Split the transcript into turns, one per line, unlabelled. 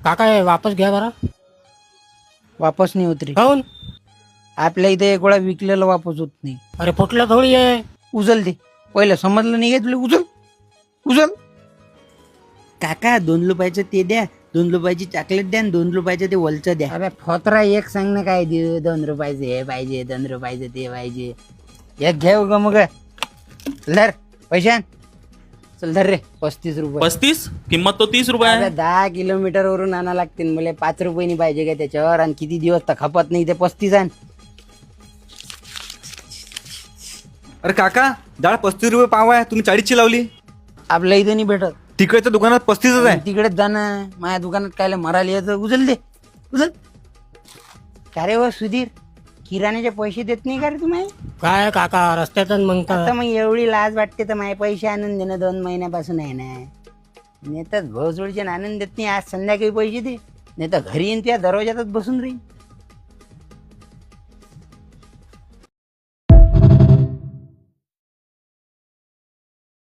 काका हे वापस घ्या बरा.
वापस नाही होत रे.
काऊन?
आपल्या इथे एक वेळा विकलेलं वापस होत नाही.
अरे फुटलं थोडी आहे.
उचल दे. पहिलं समजलं नाही का तुला? उचल उचल. काका 2 रुपयाचं ते द्या, 2 रुपयाची चॉकलेट द्या, 2 रुपयाचं ते वलचं द्या. अरे फोतरा एक सांग ना काय देऊ. 2 रुपयाचं हे पाहिजे, 2 रुपयाचं ते पाहिजे. एक घेऊ ग मग. धर पैसे आण. चल धर रे 35 रुपये.
35? किंमत तो 30 रुपये
अरे
आहे.
10 किलोमीटर वरून आणा लागतील मला. 5 रुपये पाहिजे का त्याच्यावर? आणि किती दिवस तर खपत नाही ते 35 आण.
अरे काका डाळ 35 रुपये पाव आहे, तुम्ही 40ची लावली.
आपल्या इथे नाही भेटत.
तिकडच्या दुकानात 35च आहे.
तिकडेच जाणं. माझ्या दुकानात कायला मरायला यायचं. उचल दे उचल. का रे व सुधीर, किराण्याचे पैसे देत नाही का रे तुम्ही?
काय काका रस्त्यातच मग
आता मग एवढी लाज वाटते तर माझे पैसे आणून दे ना. 2 महिन्यापासून आहे ना. नेतात भोसडीचे आणून देत नाही. आज संध्याकाळी पैसे दे, नाही तर घरी येईन त्या दरवाजातच बसून राहीन.